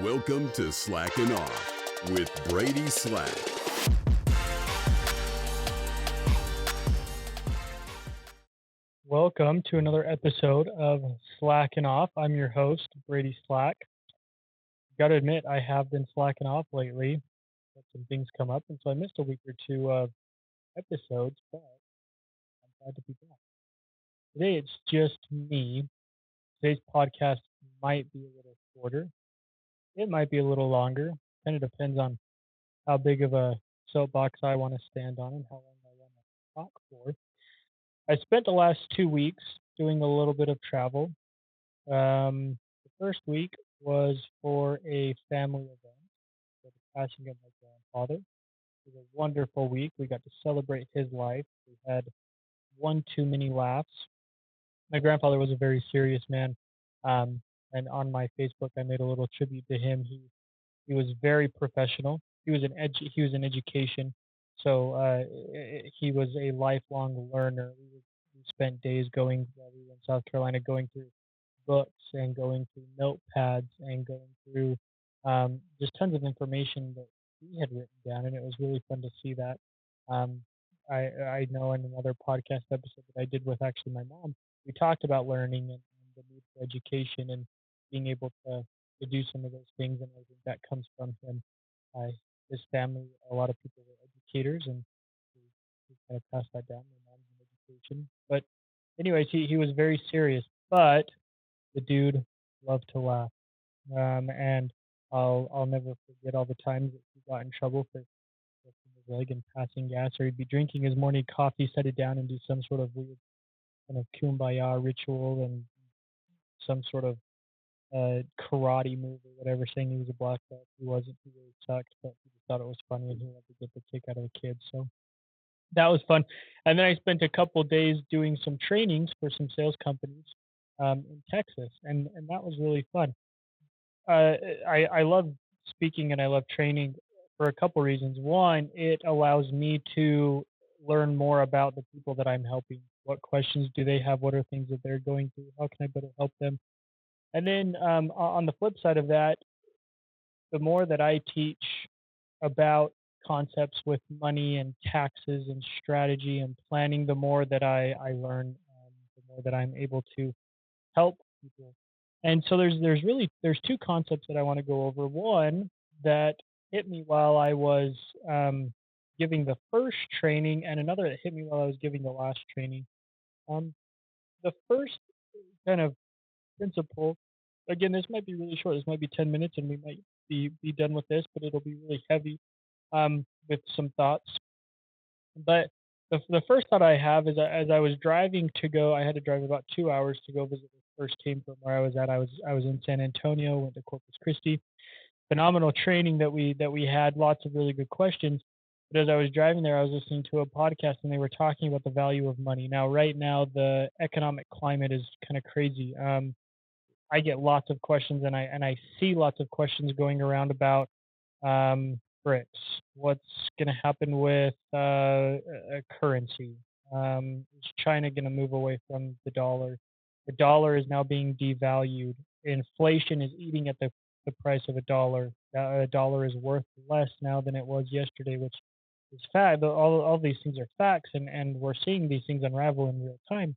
Welcome to Slackin' Off with Brady Slack. Welcome to another episode of Slackin' Off. I'm your host, Brady Slack. Got to admit, I have been slacking off lately. Had some things come up, and so I missed a week or two of episodes, but I'm glad to be back. Today, it's just me. Today's podcast might be a little shorter. It might be a little longer. Kind of depends on how big of a soapbox I want to stand on and how long I want to talk for. I spent the last 2 weeks doing a little bit of travel. The first week was for a family event for the passing of my grandfather. It was a wonderful week. We got to celebrate his life. We had one too many laughs. My grandfather was a very serious man, and on my Facebook, I made a little tribute to him. He was very professional. He was in education, so he was a lifelong learner. We spent days going while we were in South Carolina, going through books and going through notepads and going through just tons of information that he had written down, and it was really fun to see that. Um, I know in another podcast episode that I did with actually my mom, we talked about learning and the need for education and being able to do some of those things, and I think that comes from him. I, his family, a lot of people were educators, and we kind of passed that down. My mom's in education, but anyways, he was very serious, but the dude loved to laugh. And I'll never forget all the times that he got in trouble for lifting his leg and passing gas, or he'd be drinking his morning coffee, set it down, and do some sort of weird kind of kumbaya ritual and some sort of karate move or whatever, saying he was a black belt. He wasn't. He really sucked, but he just thought it was funny and he wanted to get the kick out of the kids. So that was fun. And then I spent a couple days doing some trainings for some sales companies in Texas, and that was really fun. I love speaking and I love training for a couple reasons. One, it allows me to learn more about the people that I'm helping. What questions do they have? What are things that they're going through? How can I better help them? And then on the flip side of that, the more that I teach about concepts with money and taxes and strategy and planning, the more that I learn, the more that I'm able to help people. And so there's two concepts that I want to go over. One that hit me while I was giving the first training, and another that hit me while I was giving the last training. Um, the first kind of principle, again, this might be really short. This might be 10 minutes, and we might be done with this, but it'll be really heavy with some thoughts. But the first thought I have is that as I was driving to go, I had to drive about 2 hours to go visit the first team from where I was at. I was in San Antonio, went to Corpus Christi. Phenomenal training that we had, lots of really good questions. But as I was driving there, I was listening to a podcast and they were talking about the value of money. Now, right now, the economic climate is kind of crazy. I get lots of questions and I see lots of questions going around about BRICS. What's going to happen with a currency? Is China going to move away from the dollar? The dollar is now being devalued. Inflation is eating at the price of a dollar. A dollar is worth less now than it was yesterday, which is fact. All these things are facts, and we're seeing these things unravel in real time.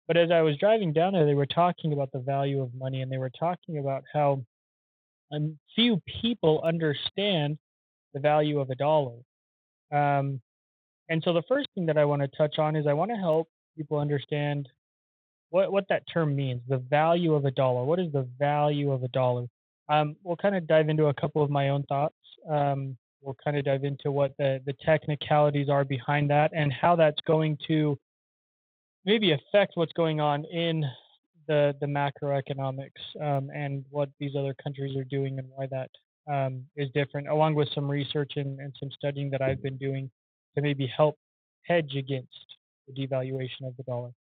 But as I was driving down there, they were talking about the value of money, and they were talking about how few people understand the value of a dollar. Um, and so the first thing that I want to touch on is I want to help people understand what that term means, the value of a dollar. What is the value of a dollar? We'll kind of dive into a couple of my own thoughts. We'll kind of dive into what the technicalities are behind that and how that's going to maybe affect what's going on in the macroeconomics and what these other countries are doing and why that is different, along with some research and some studying that I've been doing to maybe help hedge against the devaluation of the dollar.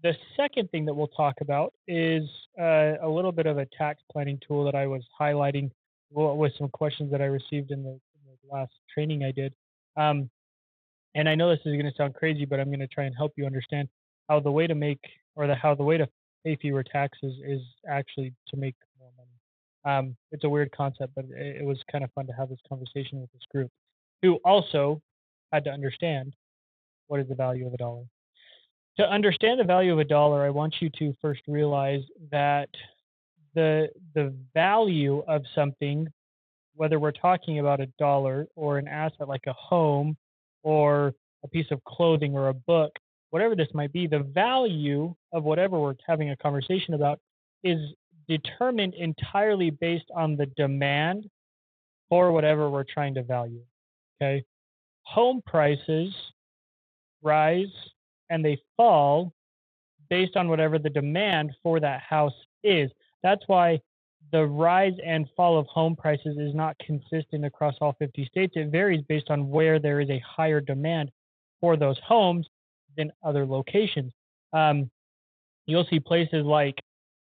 The second thing that we'll talk about is a little bit of a tax planning tool that I was highlighting with some questions that I received in the last training I did. And I know this is going to sound crazy, but I'm going to try and help you understand how the way to make, or how the way to pay fewer taxes is actually to make more money. It's a weird concept, but it was kind of fun to have this conversation with this group who also had to understand what is the value of a dollar. To understand the value of a dollar, I want you to first realize that the value of something, whether we're talking about a dollar or an asset like a home or a piece of clothing or a book, whatever this might be, the value of whatever we're having a conversation about is determined entirely based on the demand for whatever we're trying to value. Okay. Home prices rise and they fall based on whatever the demand for that house is. That's why the rise and fall of home prices is not consistent across all 50 states. It varies based on where there is a higher demand for those homes than other locations. Um, you'll see places like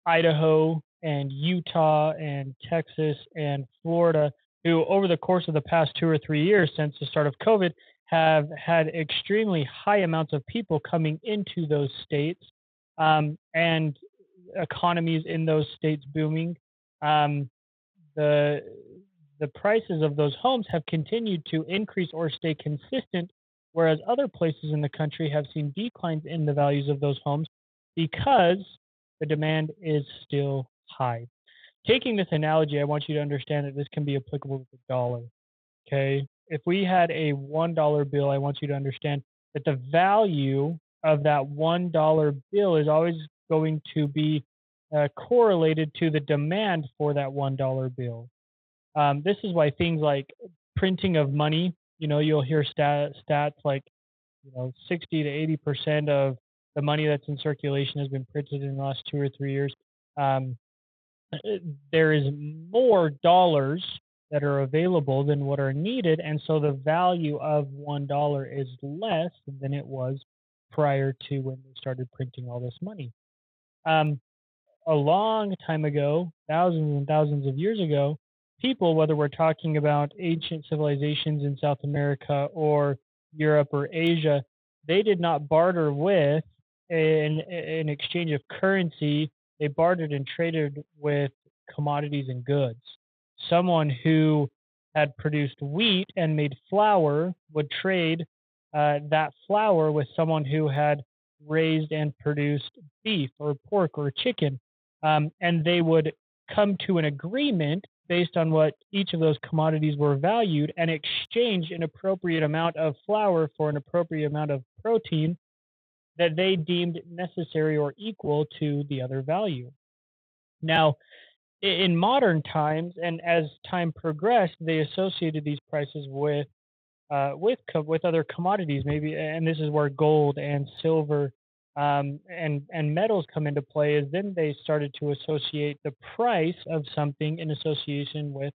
Idaho and Utah and Texas and Florida, who over the course of the past 2 or 3 years since the start of COVID have had extremely high amounts of people coming into those states, and economies in those states booming. Um, the the prices of those homes have continued to increase or stay consistent, whereas other places in the country have seen declines in the values of those homes because the demand is still high. Taking this analogy, I want you to understand that this can be applicable to the dollar. Okay. If we had a $1 bill, I want you to understand that the value of that $1 bill is always going to be correlated to the demand for that $1 bill. This is why things like printing of money, you'll hear stats like, 60 to 80% of the money that's in circulation has been printed in the last 2 or 3 years. Um, uh, there is more dollars that are available than what are needed, and so the value of $1 is less than it was prior to when they started printing all this money. Um, a long time ago, thousands and thousands of years ago, people, whether we're talking about ancient civilizations in South America or Europe or Asia, they did not barter with an exchange of currency. They bartered and traded with commodities and goods. Someone who had produced wheat and made flour would trade that flour with someone who had raised and produced beef or pork or chicken, and they would come to an agreement based on what each of those commodities were valued and exchange an appropriate amount of flour for an appropriate amount of protein that they deemed necessary or equal to the other value. Now, in modern times, and as time progressed, they associated these prices with other commodities, maybe, and this is where gold and silver and metals come into play. Is then they started to associate the price of something in association with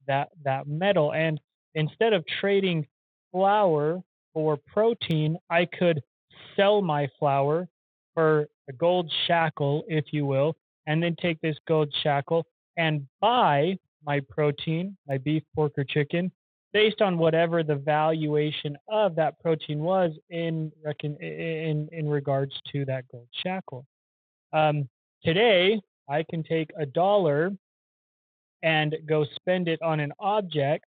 that metal, and instead of trading flour for protein, I could sell my flour for a gold shackle, if you will, and then take this gold shackle and buy my protein, my beef, pork, or chicken, based on whatever the valuation of that protein was in regards to that gold shackle. Um, Today, I can take a dollar and go spend it on an object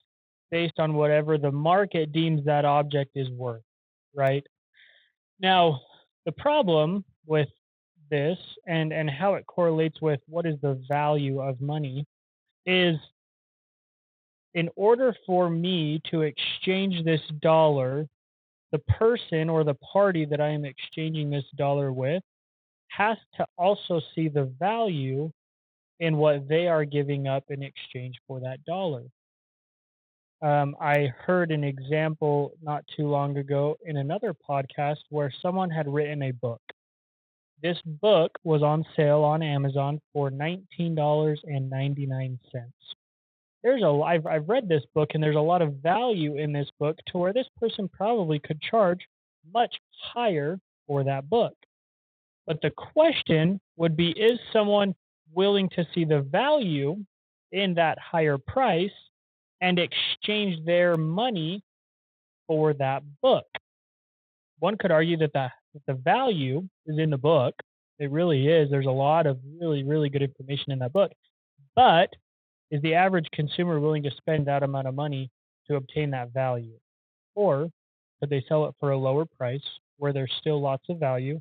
based on whatever the market deems that object is worth, right? Now, the problem with this and how it correlates with what is the value of money is, in order for me to exchange this dollar, the person or the party that I am exchanging this dollar with has to also see the value in what they are giving up in exchange for that dollar. I heard an example not too long ago in another podcast where someone had written a book. This book was on sale on Amazon for $19.99. I've read this book, and there's a lot of value in this book to where this person probably could charge much higher for that book. But the question would be, is someone willing to see the value in that higher price and exchange their money for that book? One could argue that the value is in the book. It really is. There's a lot of really, really good information in that book. But Is the average consumer willing to spend that amount of money to obtain that value? Or could they sell it for a lower price where there's still lots of value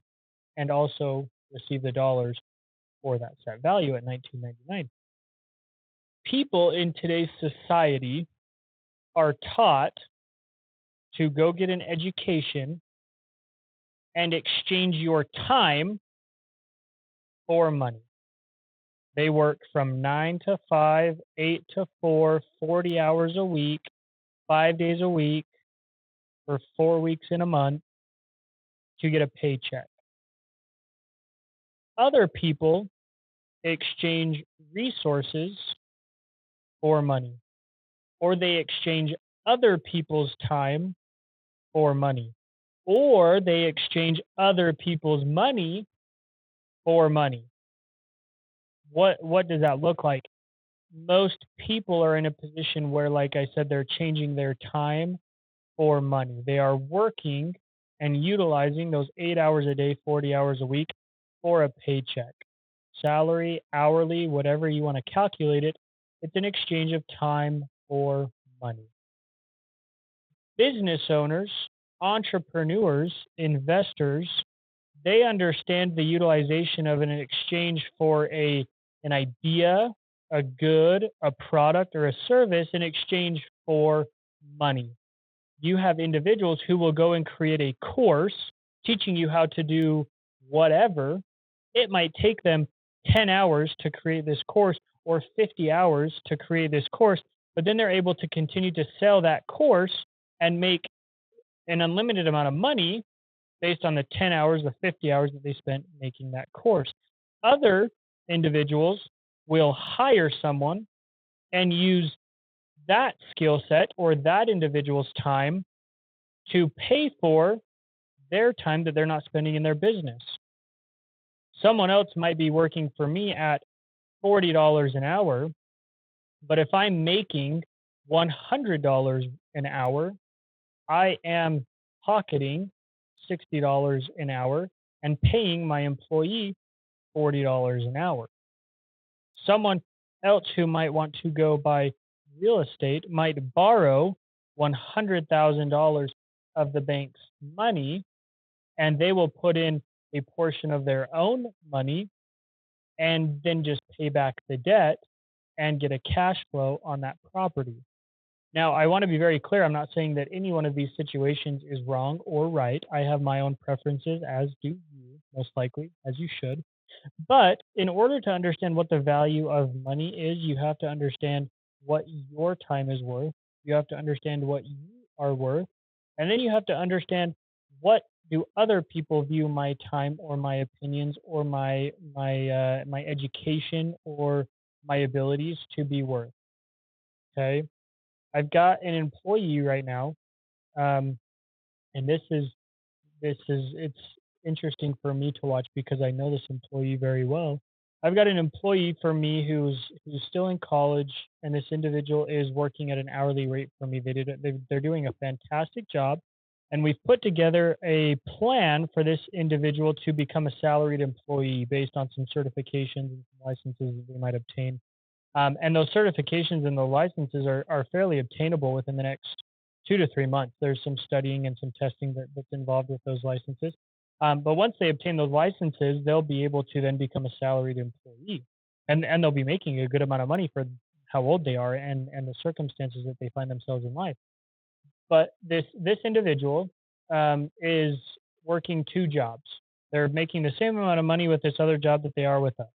and also receive the dollars for that set value at 19.99? People in today's society are taught to go get an education and exchange your time for money. They work from 9 to 5, 8 to 4, 40 hours a week, 5 days a week, for 4 weeks in a month to get a paycheck. Other people exchange resources for money, or they exchange other people's time for money, or they exchange other people's money for money. What does that look like? Most people are in a position where, like I said, they're changing their time for money. They are working and utilizing those 8 hours a day, 40 hours a week for a paycheck. Salary, hourly, whatever you want to calculate it, it's an exchange of time for money. Business owners, entrepreneurs, investors, they understand the utilization of an exchange for an idea, a good, a product, or a service in exchange for money. You have individuals who will go and create a course teaching you how to do whatever. It might take them 10 hours to create this course or 50 hours to create this course, but then they're able to continue to sell that course and make an unlimited amount of money based on the 10 hours, the 50 hours that they spent making that course. Other individuals will hire someone and use that skill set or that individual's time to pay for their time that they're not spending in their business. Someone else might be working for me at $40 an hour, but if I'm making $100 an hour, I am pocketing $60 an hour and paying my employee $40 an hour. Someone else who might want to go buy real estate might borrow $100,000 of the bank's money, and they will put in a portion of their own money and then just pay back the debt and get a cash flow on that property. Now, I want to be very clear. I'm not saying that any one of these situations is wrong or right. I have my own preferences, as do you, most likely, as you should. But in order to understand what the value of money is, you have to understand what your time is worth. You have to understand what you are worth. And then you have to understand, what do other people view my time or my opinions or my education or my abilities to be worth. Okay. I've got an employee right now, um, and it's interesting for me to watch because I know this employee very well. I've got an employee for me who's still in college, and this individual is working at an hourly rate for me. They're doing a fantastic job, and we've put together a plan for this individual to become a salaried employee based on some certifications and some licenses that they might obtain. And those certifications and the licenses are fairly obtainable within the next 2 to 3 months. There's some studying and some testing that's involved with those licenses. But once they obtain those licenses, they'll be able to then become a salaried employee. And they'll be making a good amount of money for how old they are and the circumstances that they find themselves in life. But this individual is working two jobs. They're making the same amount of money with this other job that they are with us.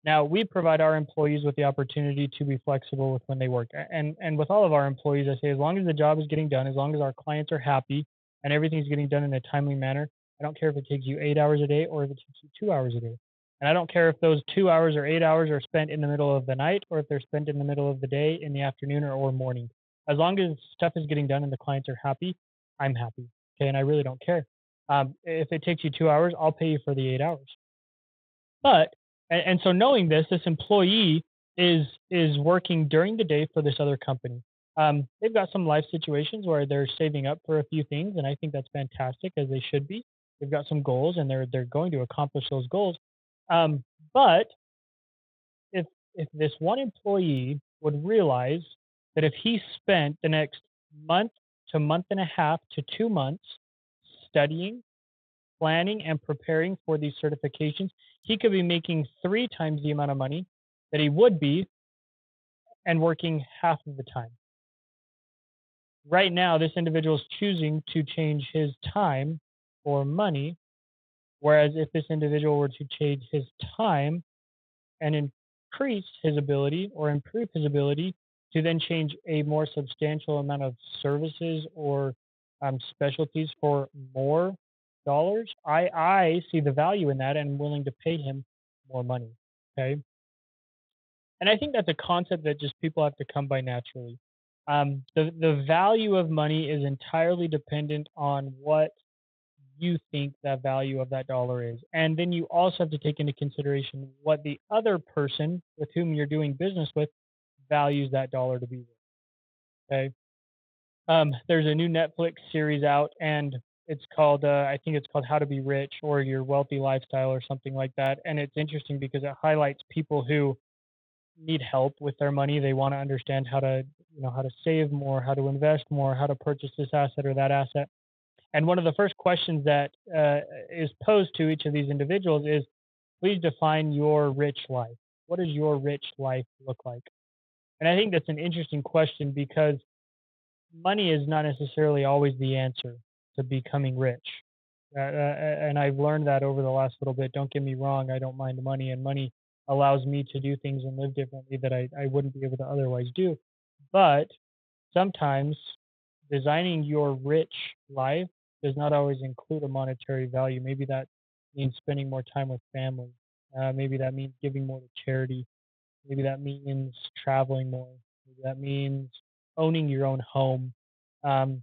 Now, we provide our employees with the opportunity to be flexible with when they work. And with all of our employees, I say, as long as the job is getting done, as long as our clients are happy and everything's getting done in a timely manner, I don't care if it takes you 8 hours a day or if it takes you 2 hours a day. And I don't care if those 2 hours or 8 hours are spent in the middle of the night or if they're spent in the middle of the day, in the afternoon, or morning. As long as stuff is getting done and the clients are happy, I'm happy. Okay, and I really don't care. If it takes you 2 hours, I'll pay you for the 8 hours. But and so knowing this employee is working during the day for this other company. They've got some life situations where they're saving up for a few things, and I think that's fantastic, as they should be. They've got some goals, and they're going to accomplish those goals. But if this one employee would realize that if he spent the next month to month and a half to 2 months studying, planning, and preparing for these certifications, he could be making 3 times the amount of money that he would be and working half of the time. Right now, this individual is choosing to change his time for money, whereas if this individual were to change his time and increase his ability or improve his ability to then change a more substantial amount of services or specialties for more dollars, I see the value in that and I'm willing to pay him more money. Okay. And I think that's a concept that just people have to come by naturally. The value of money is entirely dependent on what you think that value of that dollar is. And then you also have to take into consideration what the other person with whom you're doing business with values that dollar to be worth. Okay. There's a new Netflix series out, and it's called, I think it's called How to Be Rich or Your Wealthy Lifestyle or something like that. And it's interesting because it highlights people who need help with their money. They want to understand how to, how to save more, how to invest more, how to purchase this asset or that asset. And one of the first questions that is posed to each of these individuals is, please define your rich life. What does your rich life look like? And I think that's an interesting question because money is not necessarily always the answer to becoming rich. And I've learned that over the last little bit. Don't get me wrong, I don't mind money, and money allows me to do things and live differently that I wouldn't be able to otherwise do. But sometimes designing your rich life does not always include a monetary value. Maybe that means spending more time with family. Maybe that means giving more to charity. Maybe that means traveling more. Maybe that means owning your own home. Um,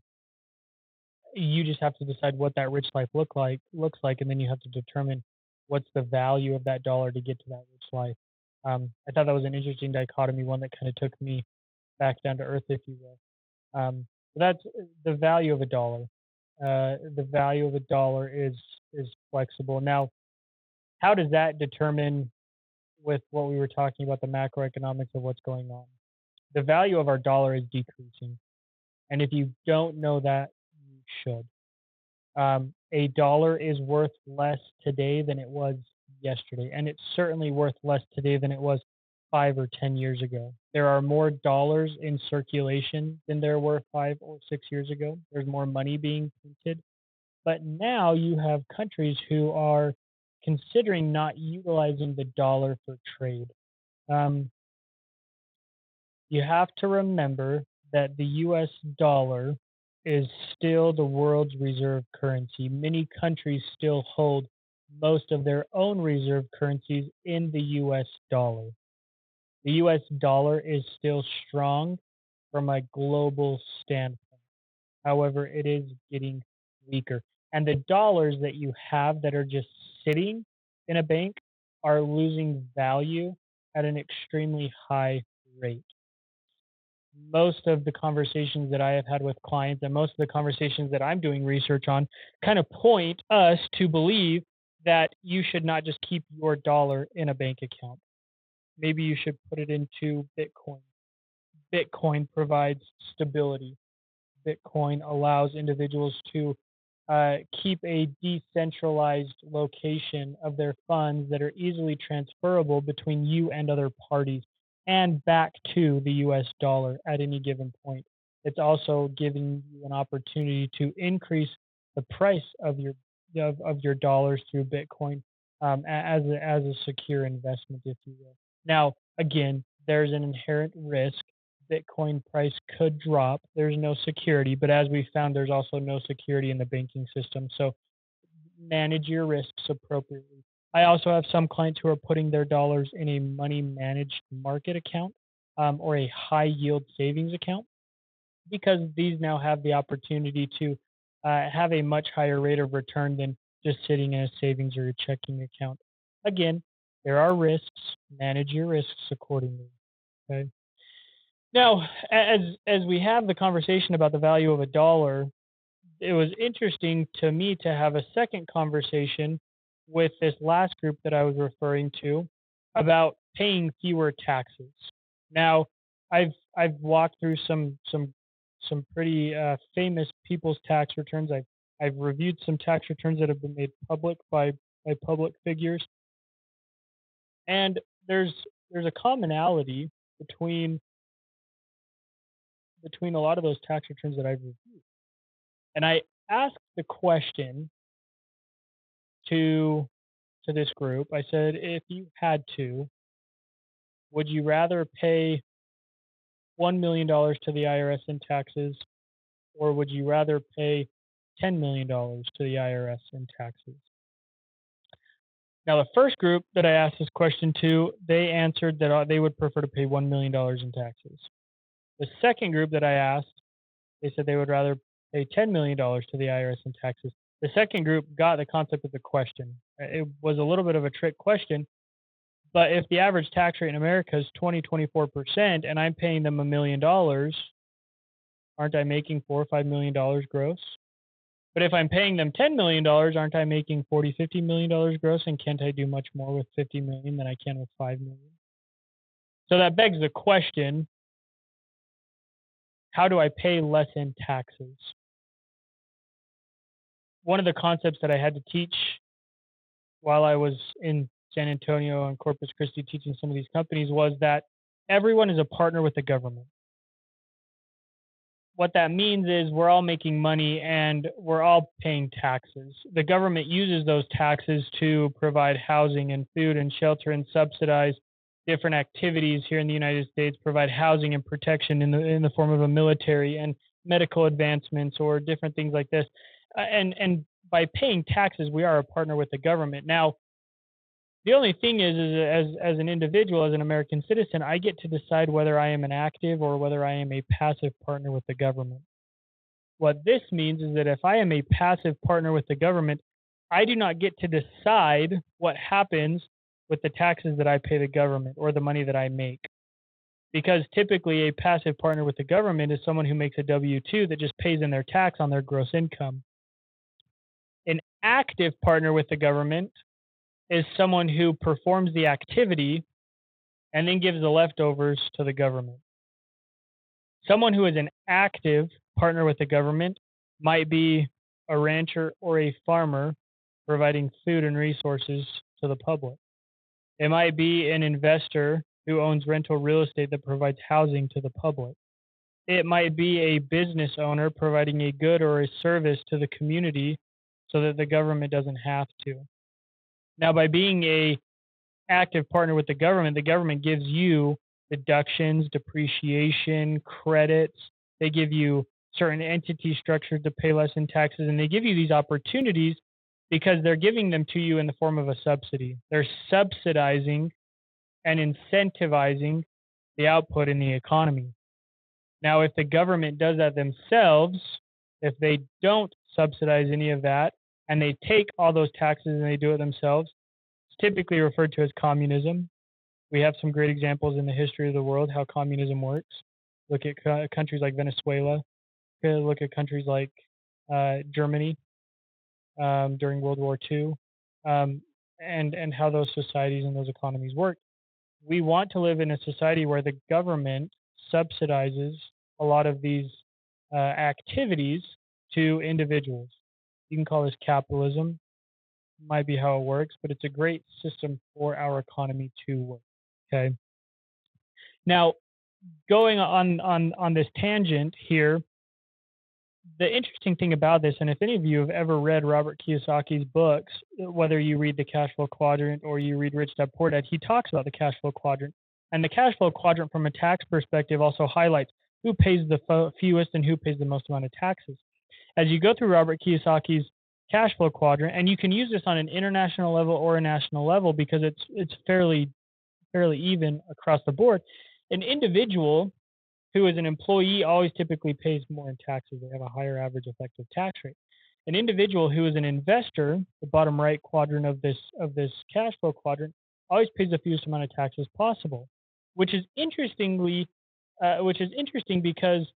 you just have to decide what that rich life looks like, and then you have to determine what's the value of that dollar to get to that rich life. I thought that was an interesting dichotomy, one that kind of took me back down to earth, if you will. So that's the value of a dollar. The value of a dollar is flexible. Now, how does that determine with what we were talking about the macroeconomics of what's going on? The value of our dollar is decreasing, and if you don't know that, you should. A dollar is worth less today than it was yesterday, and it's certainly worth less today than it was 5 or 10 years ago. There are more dollars in circulation than there were 5 or 6 years ago. There's more money being printed. But now you have countries who are considering not utilizing the dollar for trade. Um, you have to remember that the US dollar is still the world's reserve currency. Many countries still hold most of their own reserve currencies in the US dollar. The US dollar is still strong from a global standpoint. However, it is getting weaker. And the dollars that you have that are just sitting in a bank are losing value at an extremely high rate. Most of the conversations that I have had with clients and most of the conversations that I'm doing research on kind of point us to believe that you should not just keep your dollar in a bank account. Maybe you should put it into Bitcoin. Bitcoin provides stability. Bitcoin allows individuals to keep a decentralized location of their funds that are easily transferable between you and other parties and back to the US dollar at any given point. It's also giving you an opportunity to increase the price of your dollars through Bitcoin as a secure investment, if you will. Now, again, there's an inherent risk. Bitcoin price could drop. There's no security, but as we found, there's also no security in the banking system. So manage your risks appropriately. I also have some clients who are putting their dollars in a money managed market account or a high yield savings account because these now have the opportunity to have a much higher rate of return than just sitting in a savings or a checking account. Again, there are risks. Manage your risks accordingly. Okay. Now, as we have the conversation about the value of a dollar, it was interesting to me to have a second conversation with this last group that I was referring to about paying fewer taxes. Now, I've walked through some pretty famous people's tax returns. I've reviewed some tax returns that have been made public by public figures, and there's there's a commonality between a lot of those tax returns that I've reviewed. And I asked the question to this group. I said, if you had to, would you rather pay $1 million to the IRS in taxes, or would you rather pay $10 million to the IRS in taxes? Now, the first group that I asked this question to, they answered that they would prefer to pay $1 million in taxes. The second group that I asked, they said they would rather pay $10 million to the IRS in taxes. The second group got the concept of the question. It was a little bit of a trick question, but if the average tax rate in America is 24%, and I'm paying them $1 million, aren't I making $4 or $5 million gross? But if I'm paying them $10 million, aren't I making $40 or $50 million gross? And can't I do much more with 50 million than I can with 5 million? So that begs the question: how do I pay less in taxes? One of the concepts that I had to teach while I was in San Antonio and Corpus Christi teaching some of these companies was that everyone is a partner with the government. What that means is we're all making money and we're all paying taxes. The government uses those taxes to provide housing and food and shelter and subsidize different activities here in the United States, provide housing and protection in the form of a military and medical advancements or different things like this. And by paying taxes, we are a partner with the government. Now, the only thing is as an individual, as an American citizen, I get to decide whether I am an active or whether I am a passive partner with the government. What this means is that if I am a passive partner with the government, I do not get to decide what happens with the taxes that I pay the government or the money that I make. Because typically a passive partner with the government is someone who makes a W-2 that just pays in their tax on their gross income. An active partner with the government is someone who performs the activity and then gives the leftovers to the government. Someone who is an active partner with the government might be a rancher or a farmer providing food and resources to the public. It might be an investor who owns rental real estate that provides housing to the public. It might be a business owner providing a good or a service to the community so that the government doesn't have to. Now, by being a active partner with the government gives you deductions, depreciation, credits. They give you certain entity structures to pay less in taxes, and they give you these opportunities because they're giving them to you in the form of a subsidy. They're subsidizing and incentivizing the output in the economy. Now, if the government does that themselves, if they don't subsidize any of that, and they take all those taxes and they do it themselves, it's typically referred to as communism. We have some great examples in the history of the world how communism works. Look at countries like Venezuela. Look at countries like Germany during World War II, and how those societies and those economies work. We want to live in a society where the government subsidizes a lot of these activities to individuals. You can call this capitalism, might be how it works, but it's a great system for our economy to work. Okay. Now, going on this tangent here, the interesting thing about this, and if any of you have ever read Robert Kiyosaki's books, whether you read the Cash Flow Quadrant or you read Rich Dad Poor Dad, he talks about the cash flow quadrant. And the cash flow quadrant from a tax perspective also highlights who pays the fewest and who pays the most amount of taxes. As you go through Robert Kiyosaki's cash flow quadrant, and you can use this on an international level or a national level because it's fairly even across the board. An individual who is an employee always typically pays more in taxes. They have a higher average effective tax rate. An individual who is an investor, the bottom right quadrant of this cash flow quadrant, always pays the fewest amount of taxes possible, which is interesting because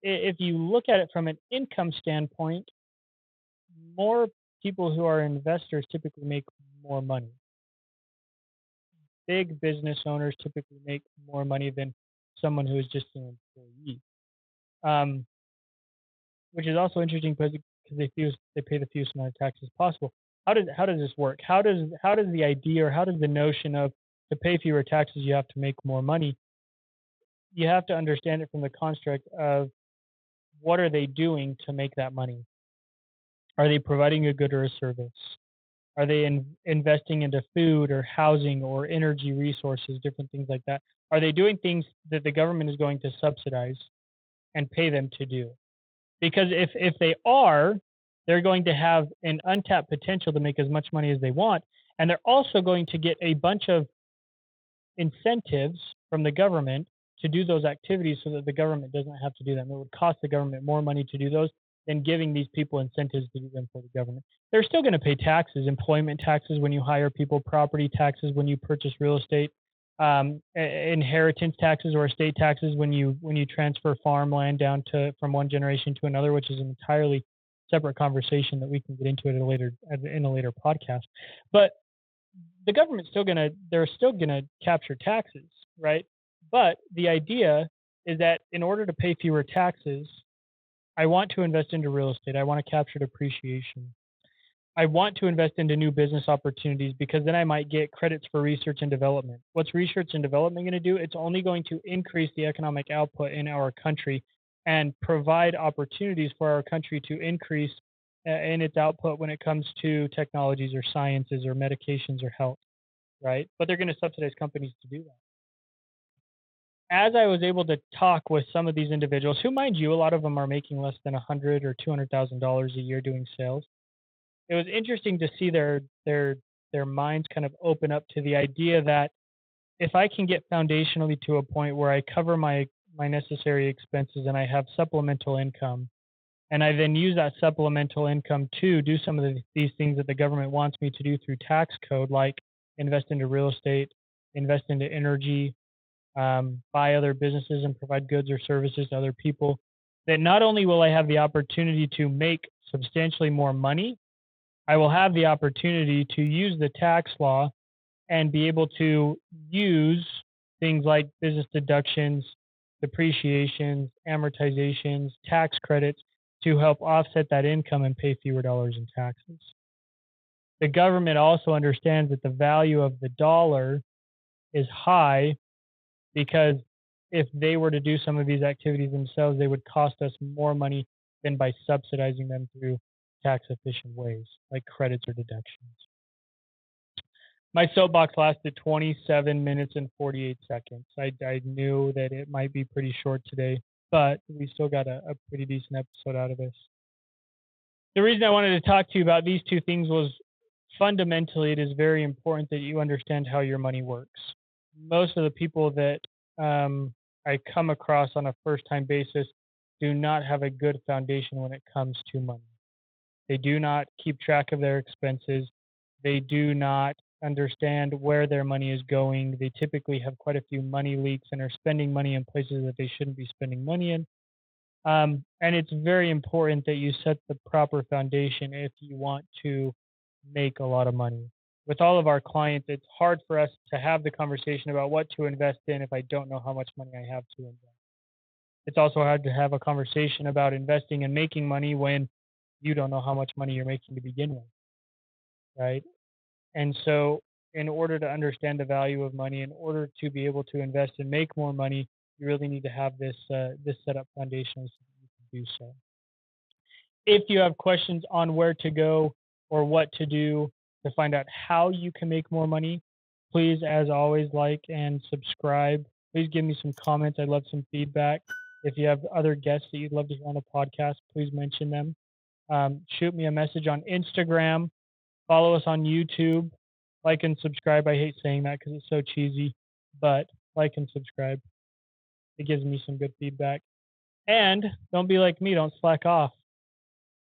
if you look at it from an income standpoint, more people who are investors typically make more money. Big business owners typically make more money than someone who is just an employee. Um, which is also interesting because they pay the fewest amount of taxes possible. How does this work? How does the idea or how does the notion of to pay fewer taxes you have to make more money? You have to understand it from the construct of what are they doing to make that money? Are they providing a good or a service? Are they investing into food or housing or energy resources, different things like that? Are they doing things that the government is going to subsidize and pay them to do? Because if they are, they're going to have an untapped potential to make as much money as they want, and they're also going to get a bunch of incentives from the government to do those activities so that the government doesn't have to do them. It would cost the government more money to do those than giving these people incentives to do them for the government. They're still going to pay taxes, employment taxes when you hire people, property taxes when you purchase real estate, inheritance taxes or estate taxes when you transfer farmland down to from one generation to another, which is an entirely separate conversation that we can get into in a later podcast. But the government's they're still gonna capture taxes, right? But the idea is that in order to pay fewer taxes, I want to invest into real estate. I want to capture depreciation. I want to invest into new business opportunities because then I might get credits for research and development. What's research and development going to do? It's only going to increase the economic output in our country and provide opportunities for our country to increase in its output when it comes to technologies or sciences or medications or health, right? But they're going to subsidize companies to do that. As I was able to talk with some of these individuals, who, mind you, a lot of them are making less than $100,000 or $200,000 a year doing sales, it was interesting to see their minds kind of open up to the idea that if I can get foundationally to a point where I cover my necessary expenses and I have supplemental income, and I then use that supplemental income to do some of these things that the government wants me to do through tax code, like invest into real estate, invest into energy, buy other businesses and provide goods or services to other people, that not only will I have the opportunity to make substantially more money, I will have the opportunity to use the tax law and be able to use things like business deductions, depreciations, amortizations, tax credits to help offset that income and pay fewer dollars in taxes. The government also understands that the value of the dollar is high because if they were to do some of these activities themselves, they would cost us more money than by subsidizing them through tax efficient ways like credits or deductions. My soapbox lasted 27 minutes and 48 seconds. I knew that it might be pretty short today, but we still got a pretty decent episode out of this. The reason I wanted to talk to you about these two things was fundamentally it is very important that you understand how your money works. Most of the people that I come across on a first time basis do not have a good foundation when it comes to money. They do not keep track of their expenses. They do not understand where their money is going. They typically have quite a few money leaks and are spending money in places that they shouldn't be spending money in. And it's very important that you set the proper foundation if you want to make a lot of money. With all of our clients, it's hard for us to have the conversation about what to invest in if I don't know how much money I have to invest. It's also hard to have a conversation about investing and making money when you don't know how much money you're making to begin with, right? And so in order to understand the value of money, in order to be able to invest and make more money, you really need to have this set up foundation so that you can do so. If you have questions on where to go or what to do to find out how you can make more money, please, as always, like and subscribe. Please give me some comments. I'd love some feedback. If you have other guests that you'd love to hear on the podcast, please mention them. Shoot me a message on Instagram. Follow us on YouTube. Like and subscribe. I hate saying that because it's so cheesy, but like and subscribe. It gives me some good feedback. And don't be like me. Don't slack off.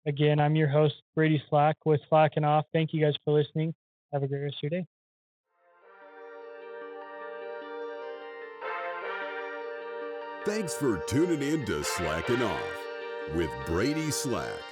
Again, I'm your host, Brady Slack with Slackin Off. Thank you guys for listening. Have a great rest of your day. Thanks for tuning in to Slackin Off with Brady Slack.